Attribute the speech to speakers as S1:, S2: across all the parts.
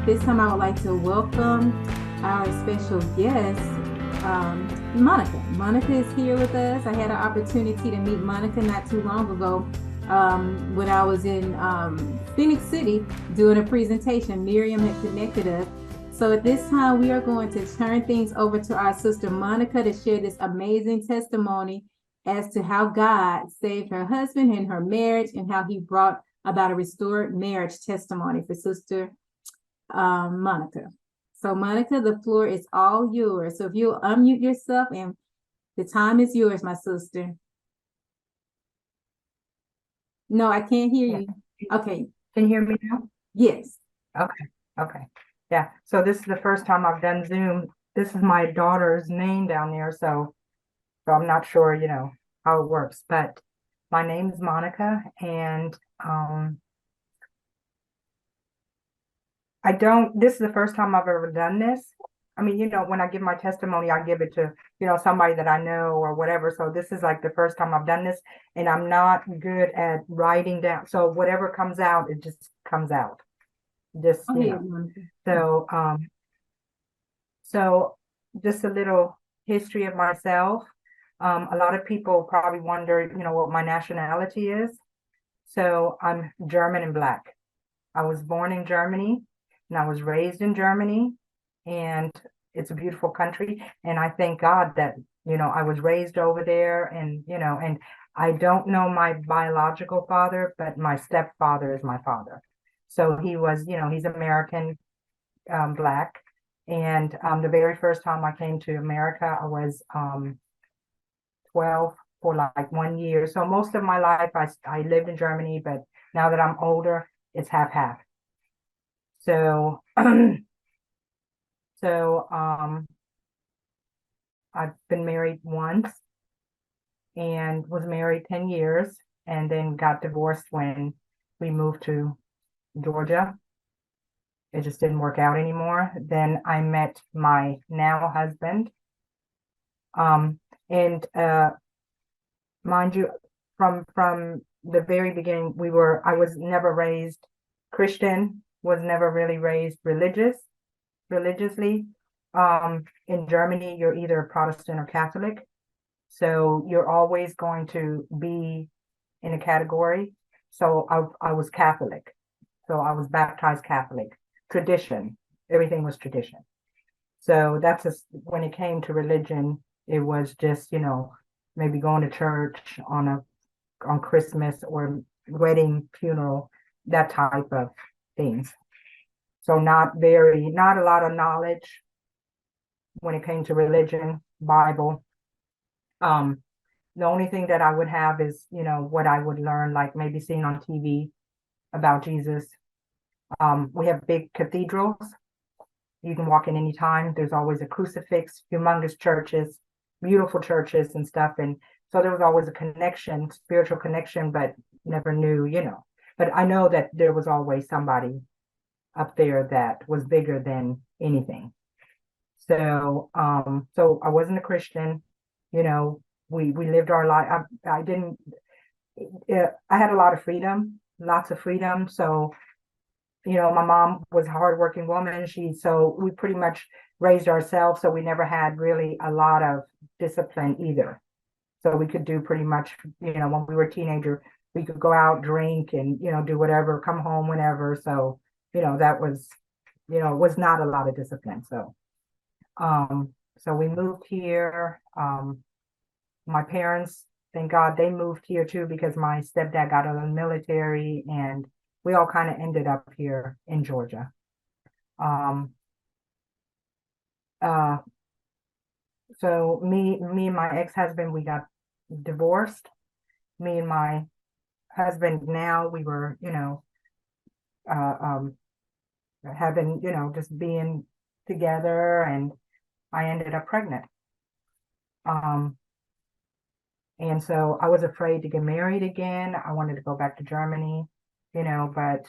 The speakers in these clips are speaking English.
S1: At this time, I would like to welcome our special guest, Monika. Monika is here with us. I had an opportunity to meet Monika not too long ago when I was in Phoenix City doing a presentation. Miriam had connected us. So at this time, we are going to turn things over to our sister Monika to share this amazing testimony as to how God saved her husband and her marriage and how he brought about a restored marriage testimony for Sister Monika. So Monika, the floor is all yours. So if you'll unmute yourself, and the time is yours, my sister. No, I can't hear you. Okay.
S2: Can you hear me now?
S1: Yes.
S2: Okay. Yeah. So this is the first time I've done Zoom. This is my daughter's name down there, so I'm not sure, how it works. But my name is Monika, and this is the first time I've ever done this. I mean, when I give my testimony, I give it to, somebody that I know or whatever. So this is like the first time I've done this, and I'm not good at writing down. So whatever comes out, it just comes out. Just, So, so just a little history of myself. A lot of people probably wonder, what my nationality is. So I'm German and Black. I was born in Germany and I was raised in Germany, and it's a beautiful country. And I thank God that, I was raised over there, and, and I don't know my biological father, but my stepfather is my father. So he was, he's American, Black. And the very first time I came to America, I was 12 for like 1 year. So most of my life, I lived in Germany, but now that I'm older, it's half. So, I've been married once and was married 10 years, and then got divorced when we moved to Georgia. It just didn't work out anymore. Then I met my now husband. And mind you, from the very beginning, I was never raised Christian, was never really raised religiously. In Germany, you're either Protestant or Catholic. So you're always going to be in a category. So I was Catholic. So I was baptized Catholic. Tradition, everything was tradition. So that's when it came to religion, it was just, maybe going to church on Christmas or wedding, funeral, that type of things. So not a lot of knowledge when it came to religion, Bible. The only thing that I would have is, what I would learn, like maybe seeing on TV about Jesus. We have big cathedrals. You can walk in anytime. There's always a crucifix, humongous churches, beautiful churches and stuff. And so there was always a connection, spiritual connection, but never knew, But I know that there was always somebody up there that was bigger than anything. So, so I wasn't a Christian, we lived our life. I had a lot of freedom, lots of freedom. So, my mom was a hardworking woman. So we pretty much raised ourselves. So we never had really a lot of discipline either. So we could do pretty much, when we were a teenager, we could go out, drink, and, do whatever, come home whenever. So, that was, it was not a lot of discipline. So, so we moved here. My parents, thank God they moved here too, because my stepdad got out of the military, and we all kind of ended up here in Georgia. So me and my ex-husband, we got divorced. Me and my husband now, we were, having, just being together, and I ended up pregnant. And so I was afraid to get married again. I wanted to go back to Germany, but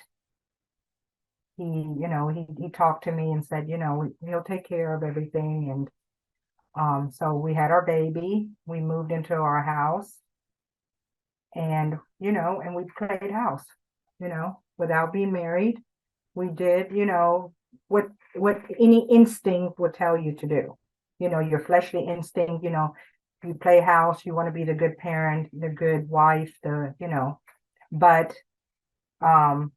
S2: he talked to me and said, he'll take care of everything. And so we had our baby, we moved into our house, and, and we played house, without being married. We did, what any instinct would tell you to do. Your fleshly instinct, you play house, you want to be the good parent, the good wife, but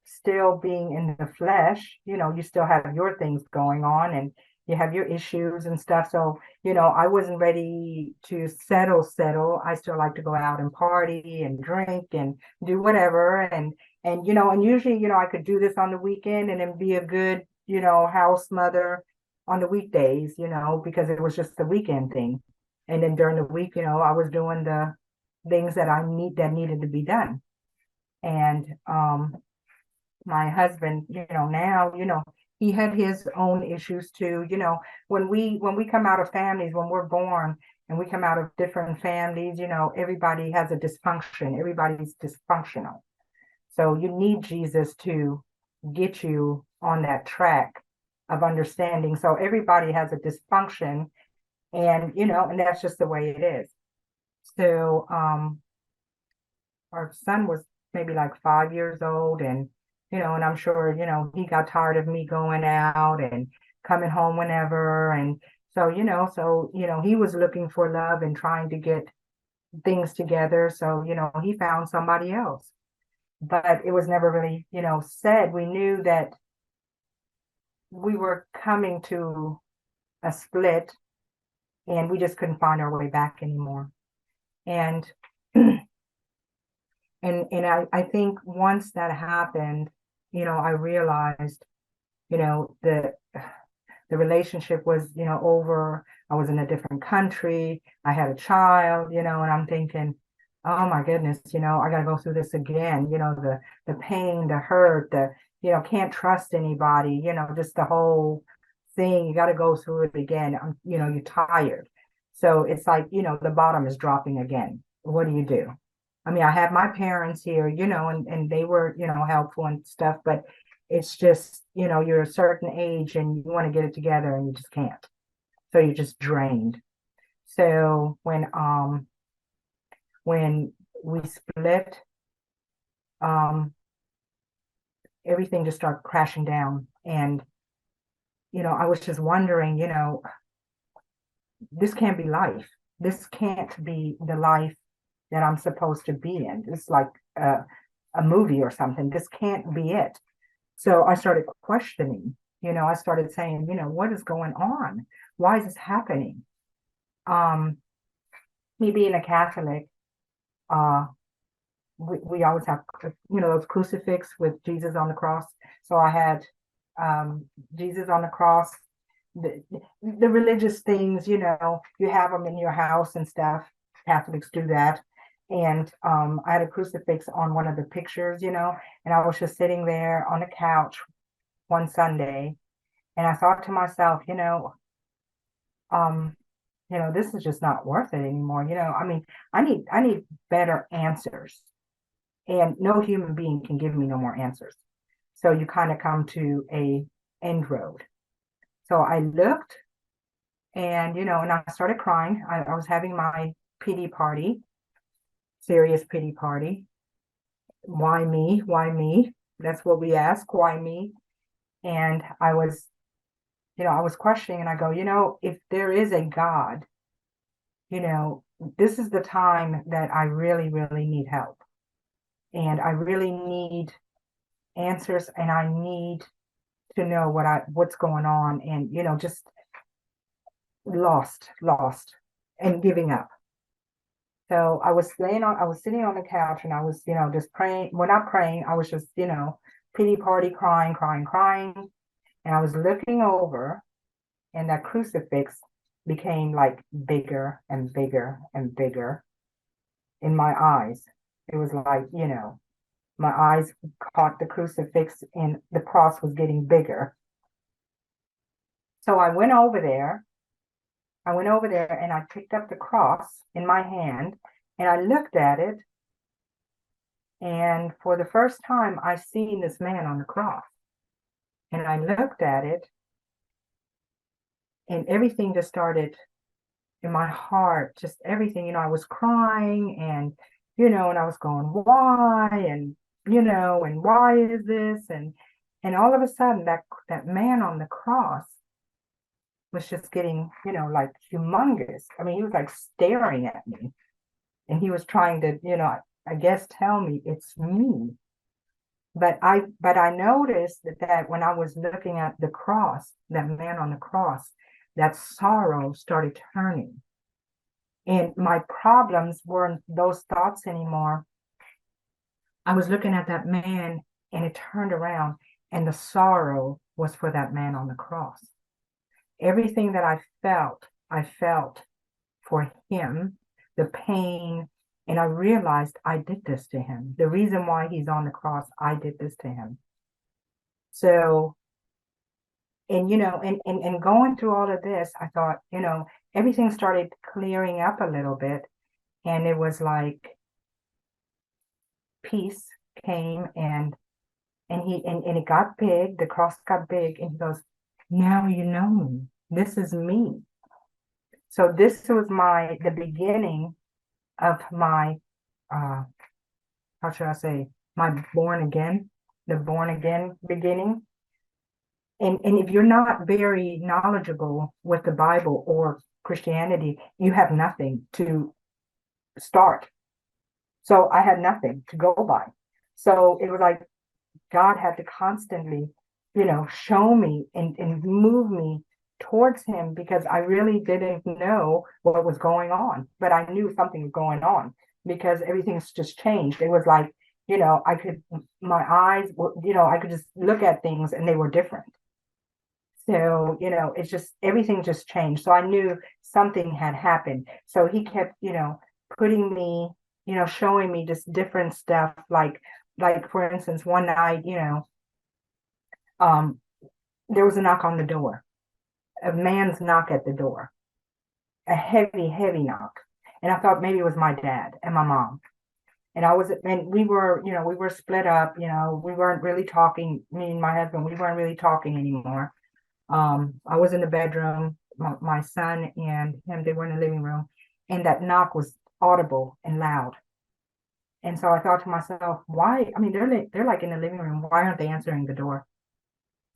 S2: still being in the flesh, you still have your things going on and you have your issues and stuff. So, I wasn't ready to settle. I still like to go out and party and drink and do whatever. And usually, I could do this on the weekend and then be a good, house mother on the weekdays, because it was just the weekend thing. And then during the week, I was doing the things that needed to be done. And my husband, now, he had his own issues too. When we come out of families, when we're born and we come out of different families, everybody has a dysfunction. Everybody's dysfunctional. So you need Jesus to get you on that track of understanding. So everybody has a dysfunction, and that's just the way it is. So our son was maybe like 5 years old, and I'm sure, he got tired of me going out and coming home whenever. And so he was looking for love and trying to get things together. So, he found somebody else. But it was never really, said. We knew that we were coming to a split and we just couldn't find our way back anymore. And I think once that happened, I realized, that the relationship was, over. I was in a different country. I had a child, and I'm thinking, oh my goodness, I got to go through this again. The pain, the hurt, can't trust anybody, just the whole thing. You got to go through it again. You're tired. So it's like, the bottom is dropping again. What do you do? I mean, I have my parents here, and they were, helpful and stuff, but it's just, you're a certain age and you want to get it together and you just can't. So you're just drained. So when we split, everything just started crashing down. And, I was just wondering, this can't be life. This can't be the life that I'm supposed to be in. It's like a movie or something. This can't be it. So I started questioning, I started saying, what is going on? Why is this happening? Me being a Catholic, we always have, those crucifix with Jesus on the cross. So I had Jesus on the cross, the religious things, you have them in your house and stuff. Catholics do that. And I had a crucifix on one of the pictures, and I was just sitting there on the couch one Sunday, and I thought to myself, this is just not worth it anymore. I mean, I need better answers, and no human being can give me no more answers. So you kind of come to a end road. So I looked, and and I started crying. I was having my pity party. Serious pity party. Why me? Why me? That's what we ask. Why me? And I was questioning, and I go, if there is a God, this is the time that I really, really need help. And I really need answers, and I need to know what's going on, and, just lost and giving up. So I was sitting on the couch, and I was, just praying. Well, not praying. I was just, pity party, crying. And I was looking over, and that crucifix became like bigger and bigger and bigger in my eyes. It was like, my eyes caught the crucifix and the cross was getting bigger. So I went over there and I picked up the cross in my hand and I looked at it. And for the first time, I seen this man on the cross. And I looked at it, and everything just started in my heart, just everything, I was crying, and, and I was going, why? And, and why is this? And And all of a sudden, that man on the cross was just getting, like humongous. I mean, he was like staring at me, and he was trying to, I guess tell me it's me. But I noticed that when I was looking at the cross, that man on the cross, that sorrow started turning. And my problems weren't those thoughts anymore. I was looking at that man, and it turned around, and the sorrow was for that man on the cross. Everything that I felt for him, the pain, and I realized I did this to him. The reason why he's on the cross, I did this to him. So, and going through all of this, I thought, everything started clearing up a little bit. And it was like peace came, and it got big, the cross got big, and he goes, now you know me. This is me. So this was the beginning of my how should I say, my the born again beginning. And if you're not very knowledgeable with the Bible or Christianity, you have nothing to start. So I had nothing to go by. So it was like God had to constantly, show me and move me towards him, because I really didn't know what was going on, but I knew something was going on because everything's just changed. It was like, my eyes, I could just look at things and they were different. So, it's just, everything just changed. So I knew something had happened. So he kept, putting me, showing me just different stuff. Like for instance, one night, um, there was a knock on the door, a man's knock at the door, a heavy, heavy knock. And I thought maybe it was my dad and my mom. And we were, we were split up, we weren't really talking, me and my husband, we weren't really talking anymore. I was in the bedroom, my son and him, they were in the living room, and that knock was audible and loud. And so I thought to myself, why? I mean, they're like in the living room. Why aren't they answering the door?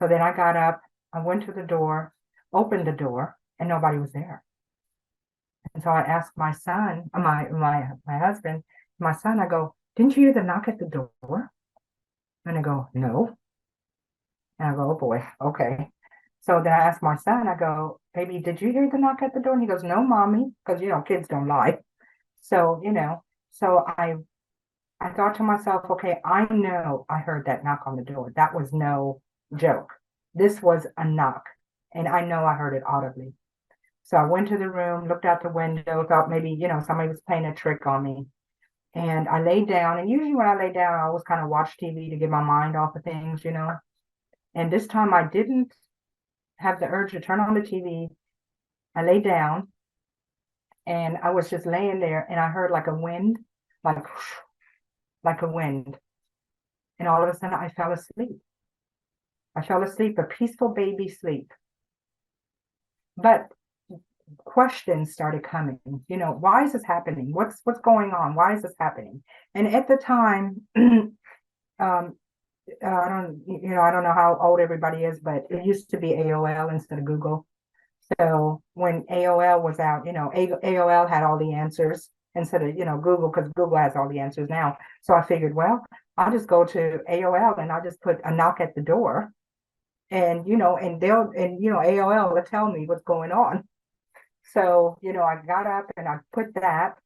S2: So then I got up, I went to the door, opened the door, and nobody was there. And so I asked my son, my husband, my son, I go, didn't you hear the knock at the door? And I go, no. And I go, oh boy, okay. So then I asked my son, I go, baby, did you hear the knock at the door? And he goes, no, mommy, because, kids don't lie. So, so I thought to myself, okay, I know I heard that knock on the door. That was no joke. This was a knock, and I know I heard it audibly. So I went to the room, looked out the window, thought maybe, somebody was playing a trick on me. And I laid down, and usually when I lay down, I always kind of watch TV to get my mind off of things, And this time I didn't have the urge to turn on the TV. I lay down, and I was just laying there, and I heard like a wind, like a wind. And all of a sudden I fell asleep. I fell asleep, a peaceful baby sleep. But questions started coming, why is this happening? What's going on? Why is this happening? And at the time, I don't know how old everybody is, but it used to be AOL instead of Google. So when AOL was out, AOL had all the answers instead of, Google, because Google has all the answers now. So I figured, well, I'll just go to AOL and I'll just put a knock at the door, and, and AOL will tell me what's going on. So, I got up and I put that,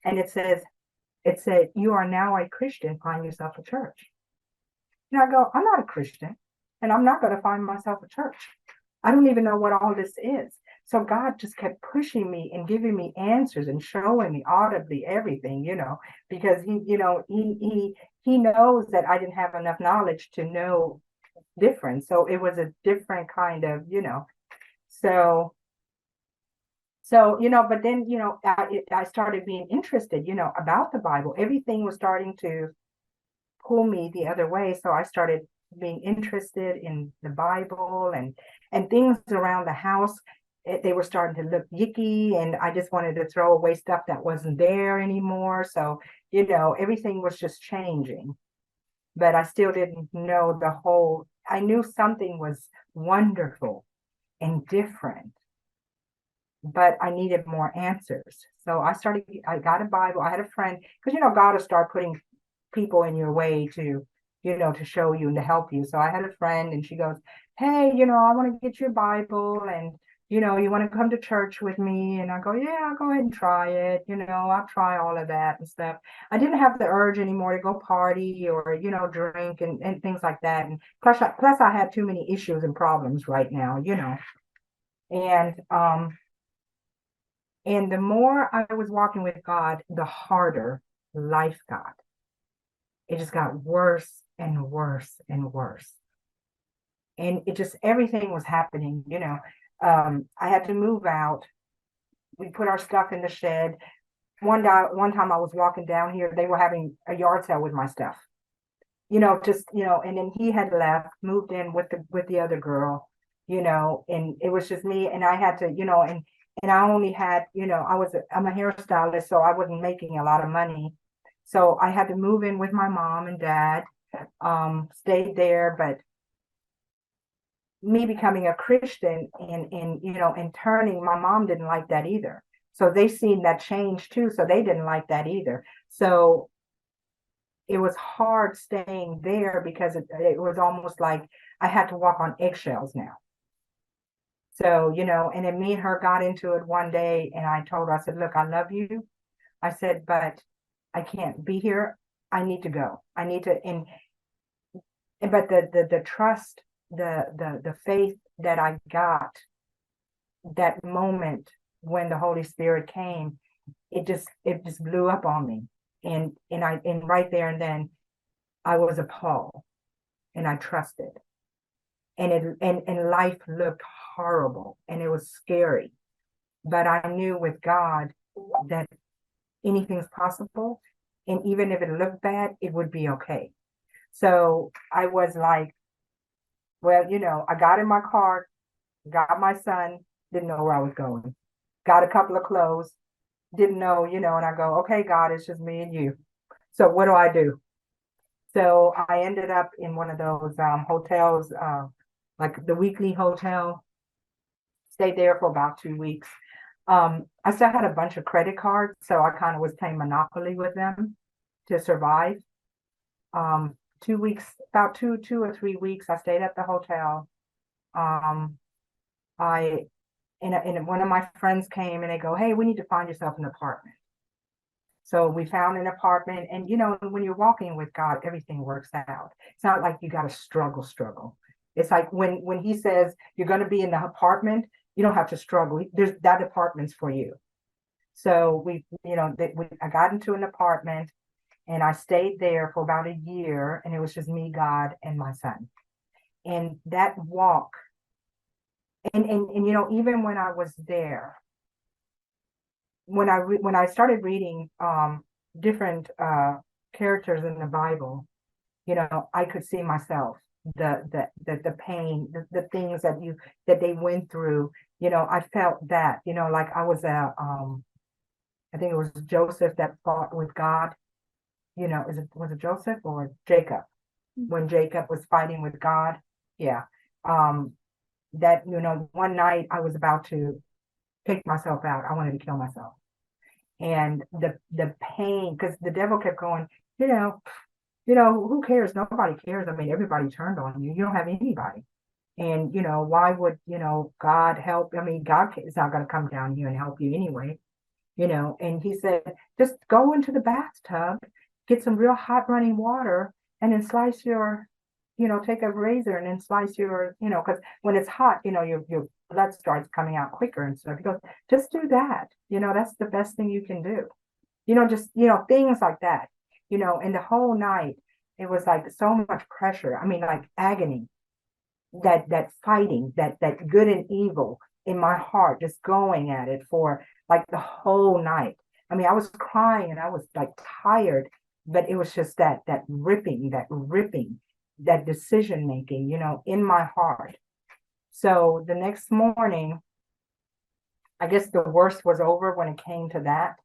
S2: and it said, you are now a Christian, find yourself a church. And I go, I'm not a Christian, and I'm not going to find myself a church. I don't even know what all this is. So God just kept pushing me and giving me answers and showing me audibly everything, because he knows that I didn't have enough knowledge to know different. So it was a different kind of, so, but then, I started being interested, about the Bible. Everything was starting to pull me the other way. So I started being interested in the Bible, and things around the house. They were starting to look yicky, and I just wanted to throw away stuff that wasn't there anymore. So, everything was just changing. but I still didn't know the whole. I knew something was wonderful and different, but I needed more answers. So I got a Bible. I had a friend, because God will start putting people in your way to, to show you and to help you. So I had a friend and she goes, hey, I want to get you a Bible and, you want to come to church with me? And I go, yeah, I'll go ahead and try it. I'll try all of that and stuff. I didn't have the urge anymore to go party or, drink and things like that. And plus I had too many issues and problems right now. And, and the more I was walking with God, the harder life got. It just got worse and worse and worse. And it just, everything was happening. I had to move out. We put our stuff in the shed. One time I was walking down here, they were having a yard sale with my stuff. And then he had left, moved in with the other girl, and it was just me, and I had to, and I only had, I'm a hairstylist, so I wasn't making a lot of money. So I had to move in with my mom and dad, stayed there, but me becoming a Christian and turning, my mom didn't like that either. So they seen that change too. So they didn't like that either. So it was hard staying there because it was almost like I had to walk on eggshells now. So, and then me and her got into it one day and I told her, I said, look, I love you. I said, but I can't be here. I need to go. I need to, but the trust, the faith that I got that moment when the Holy Spirit came, it just blew up on me. And right there and then I was appalled and I trusted. And life looked horrible and it was scary. But I knew with God that anything's possible. And even if it looked bad, it would be okay. So I was like, well, I got in my car, got my son, didn't know where I was going. Got a couple of clothes, didn't know, and I go, okay, God, it's just me and you. So what do I do? So I ended up in one of those hotels, like the weekly hotel, stayed there for about 2 weeks. I still had a bunch of credit cards, so I kind of was playing Monopoly with them to survive. 2 weeks, about 2 or 3 weeks, I stayed at the hotel. I and one of my friends came and they go, hey, we need to find yourself an apartment. So we found an apartment, and when you're walking with God, everything works out. It's not like you got to struggle. It's like when he says you're going to be in the apartment, you don't have to struggle. There's that apartment's for you. So I got into an apartment and I stayed there for about a year, and it was just me, God, and my son. And that walk, and even when I was there, when I started reading different characters in the Bible, I could see myself, the pain, the things that they went through. I felt that, like I was I think it was Joseph that fought with God. Was it Joseph or Jacob? When Jacob was fighting with God. Yeah. That, one night I was about to take myself out. I wanted to kill myself. And the pain, because the devil kept going, who cares? Nobody cares. I mean, everybody turned on you. You don't have anybody. And, why would, God help? I mean, God is not going to come down here and help you anyway, and he said, just go into the bathtub, get some real hot running water, and then slice your, take a razor and then slice your, because when it's hot, your blood starts coming out quicker and stuff. He goes, just do that. That's the best thing you can do. Just, things like that, and the whole night, it was like so much pressure. I mean, like agony, that fighting, that good and evil in my heart, just going at it for like the whole night. I mean, I was crying and I was like tired, but it was just that ripping, that decision making, in my heart. So the next morning, I guess the worst was over when it came to that.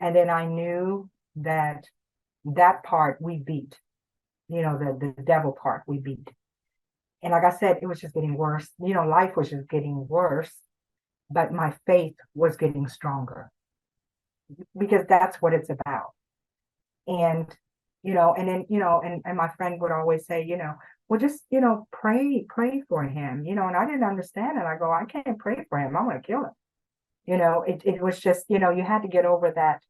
S2: And then I knew that part we beat. the devil part we beat. And like I said, it was just getting worse. Life was just getting worse, but my faith was getting stronger because that's what it's about. And, and then, and my friend would always say, well, just, pray for him, and I didn't understand it. I go, I can't pray for him. I'm going to kill him. It was just, you had to get over that.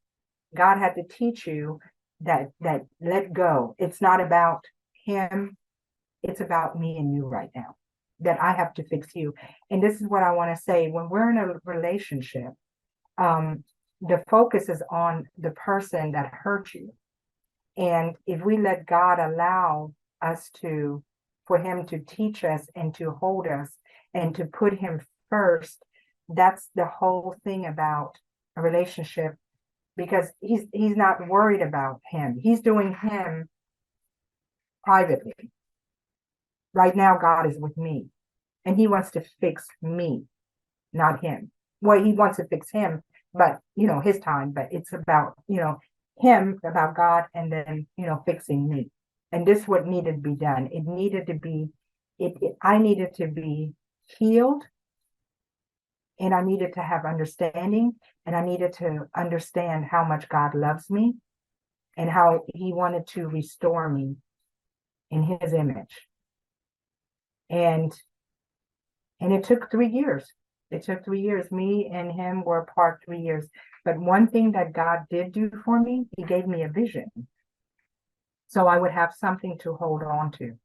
S2: God had to teach you that let go. It's not about him. It's about me and you right now, that I have to fix you. And this is what I want to say. When we're in a relationship, the focus is on the person that hurt you. And if we let God allow us for him to teach us and to hold us and to put him first, that's the whole thing about a relationship, because he's not worried about him. He's doing him privately. Right now, God is with me, and he wants to fix me, not him. Well, he wants to fix him, but, his time, but it's about, him, about God, and then, fixing me. And this is what needed to be done. It needed to be, I needed to be healed, and I needed to have understanding, and I needed to understand how much God loves me and how he wanted to restore me in his image. And it took 3 years. It took 3 years. Me and him were apart 3 years. But one thing that God did do for me, he gave me a vision. So I would have something to hold on to.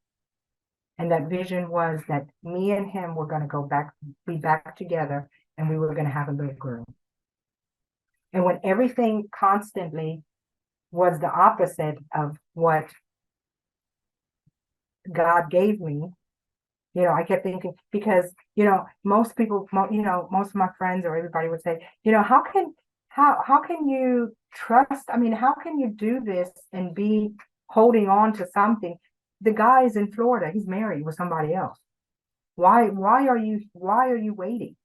S2: And that vision was that me and him were going to be back together, and we were going to have a little girl. And when everything constantly was the opposite of what God gave me, I kept thinking, because, most people, most of my friends or everybody would say, how can you trust? I mean, how can you do this and be holding on to something? The guy is in Florida. He's married with somebody else. Why are you waiting?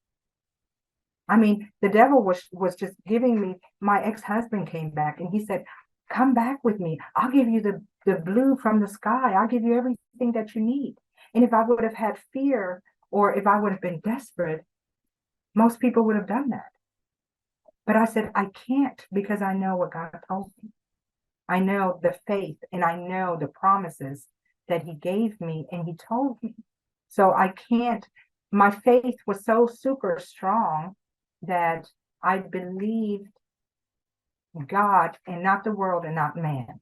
S2: I mean, the devil was just giving me, my ex-husband came back and he said, come back with me. I'll give you the blue from the sky. I'll give you everything that you need. And if I would have had fear, or if I would have been desperate, most people would have done that. But I said, I can't, because I know what God told me. I know the faith, and I know the promises that he gave me and he told me. So I can't, my faith was so super strong that I believed God and not the world and not man.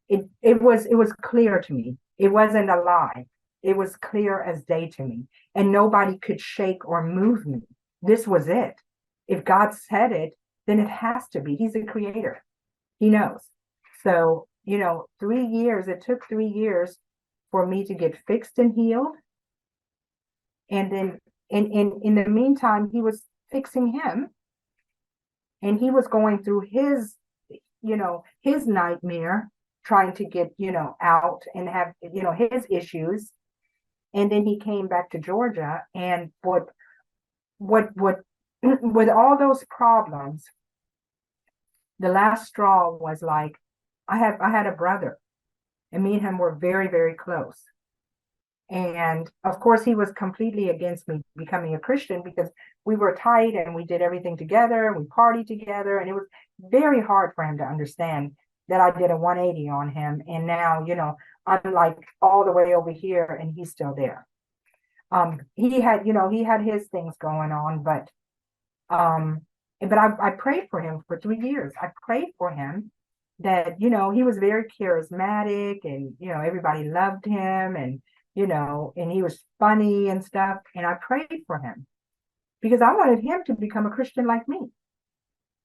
S2: It was clear to me. It wasn't a lie. It was clear as day to me, and nobody could shake or move me. This was it. If God said it, then it has to be. He's a creator. He knows. So, 3 years, it took 3 years for me to get fixed and healed. And then in the meantime, he was fixing him, and he was going through his nightmare, trying to get, out and have, his issues. And then he came back to Georgia, and what with all those problems, the last straw was like, I had a brother, and me and him were very, very close. And of course, he was completely against me becoming a Christian, because we were tight and we did everything together, we partied together, and it was very hard for him to understand that I did a 180 on him. And now, I'm like all the way over here and he's still there. He had his things going on, but I prayed for him for 3 years. I prayed for him that, he was very charismatic, and, everybody loved him, and, and he was funny and stuff. And I prayed for him because I wanted him to become a Christian like me.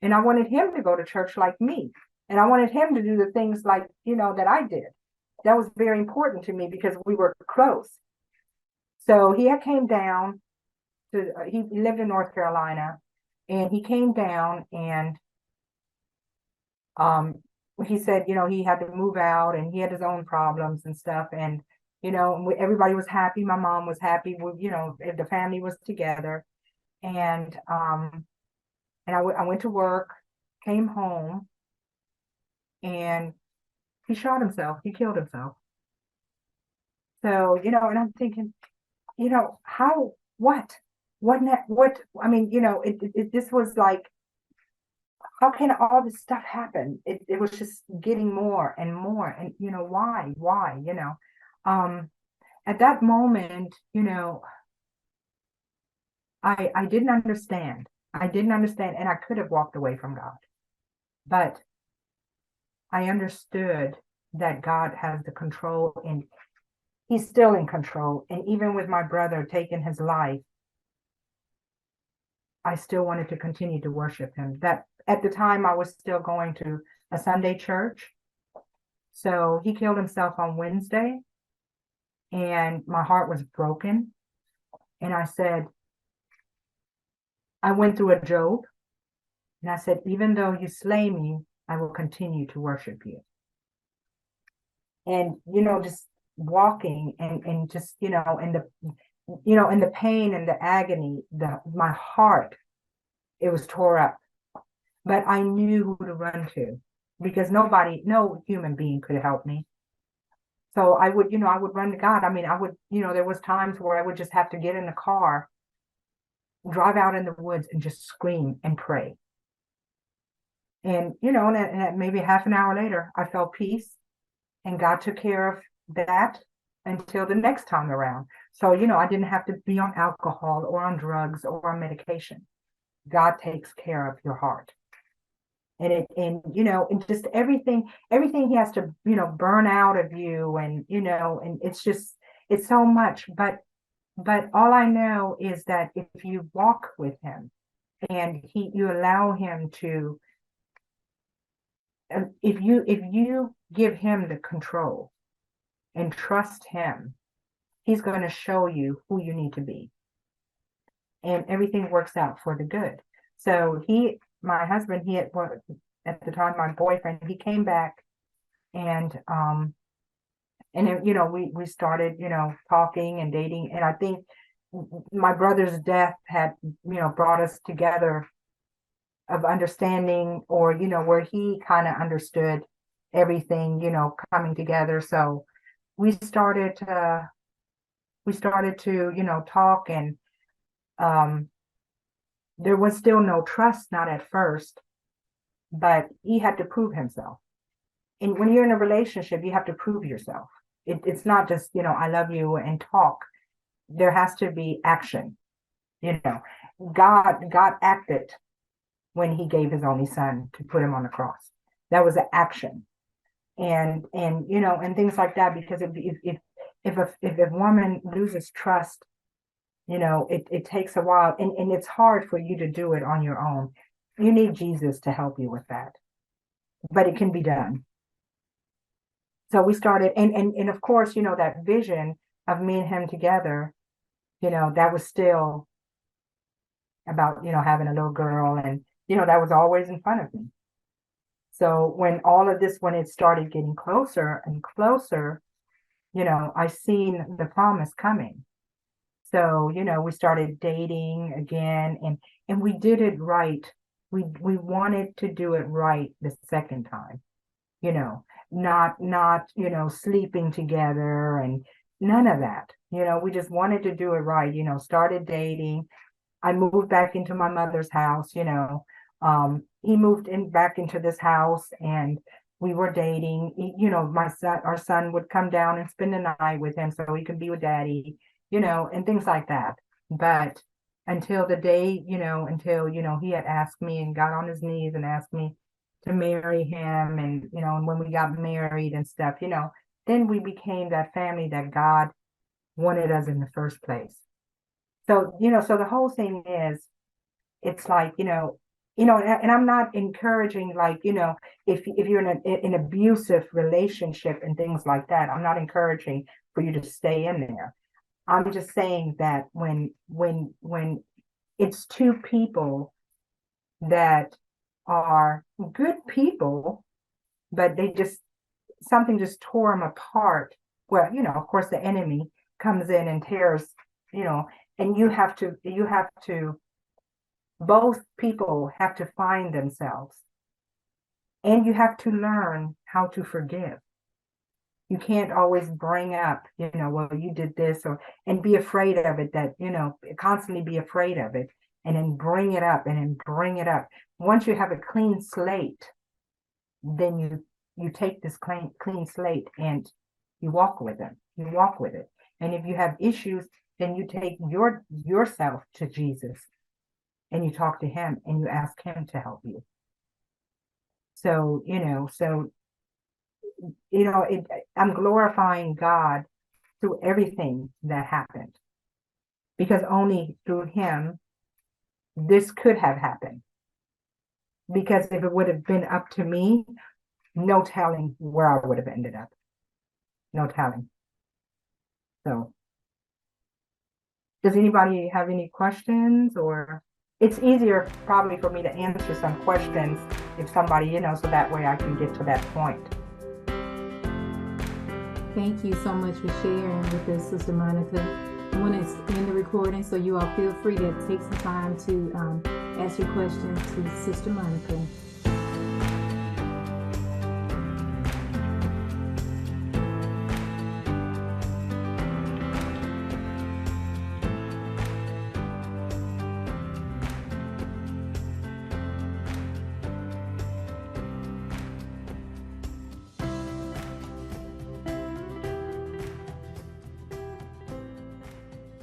S2: And I wanted him to go to church like me. And I wanted him to do the things like, that I did. That was very important to me because we were close. So he came down he lived in North Carolina, and he came down, and he said, he had to move out, and he had his own problems and stuff. And, everybody was happy. My mom was happy with, if the family was together. And I went to work, came home, and He shot himself. He killed himself. So, and I'm thinking, how, what, I mean, this was like, how can all this stuff happen? It was just getting more and more. And, why, at that moment, I didn't understand. I didn't understand, and I could have walked away from God, but I understood that God has the control, and he's still in control. And even with my brother taking his life, I still wanted to continue to worship him. That at the time I was still going to a Sunday church. So he killed himself on Wednesday, and my heart was broken. And I went through a Job, and I said, even though you slay me, I will continue to worship you. And, just walking and just, in the pain and the agony, my heart, it was tore up. But I knew who to run to, because no human being could help me. So I would run to God. I mean, there was times where I would just have to get in the car, drive out in the woods, and just scream and pray. And, and maybe half an hour later, I felt peace, and God took care of that until the next time around. So, I didn't have to be on alcohol or on drugs or on medication. God takes care of your heart. And and just everything he has to, burn out of you, and, and it's so much. But all I know is that if you walk with him and you allow him to, if you give him the control and trust him, he's going to show you who you need to be. And everything works out for the good. So my husband, at the time, my boyfriend, he came back, and we started, talking and dating. And I think my brother's death had, brought us together of understanding, or, where he kind of understood everything, coming together. So we started to, talk, and there was still no trust, not at first, but he had to prove himself. And when you're in a relationship, you have to prove yourself. It's not just, I love you and talk. There has to be action. God acted when he gave his only son to put him on the cross. That was an action. And and things like that, because if a woman loses trust, it takes a while, and it's hard for you to do it on your own. You need Jesus to help you with that, but it can be done. So we started, and of course, that vision of me and him together, that was still about, having a little girl, and, that was always in front of me. So when it started getting closer and closer, I seen the promise coming. So, we started dating again, and we did it right. We wanted to do it right the second time, not, sleeping together and none of that. We just wanted to do it right, started dating. I moved back into my mother's house, he moved back into this house, and we were dating. Our son would come down and spend the night with him so he could be with daddy, and things like that. But until the day, until, he had asked me and got on his knees and asked me to marry him. And, and when we got married and stuff, then we became that family that God wanted us in the first place. So, so the whole thing is, it's like, and I'm not encouraging, like, if you're in an abusive relationship and things like that, I'm not encouraging for you to stay in there. I'm just saying that when it's two people that are good people, but something just tore them apart. Well, of course the enemy comes in and tears, and you have to, both people have to, find themselves, and you have to learn how to forgive. You can't always bring up, well, you did this, and be afraid of it, that, constantly be afraid of it, and then bring it up and then bring it up. Once you have a clean slate, then you take this clean slate and you walk with it. You walk with it. And if you have issues, then you take yourself to Jesus and you talk to him and you ask him to help you. So, I'm glorifying God through everything that happened, because only through him this could have happened. Because if it would have been up to me, no telling where I would have ended up. No telling. So, does anybody have any questions? Or it's easier probably for me to answer some questions if somebody, so that way I can get to that point.
S1: Thank you so much for sharing with us, Sister Monika. I want to end the recording, so you all feel free to take some time to ask your questions to Sister Monika.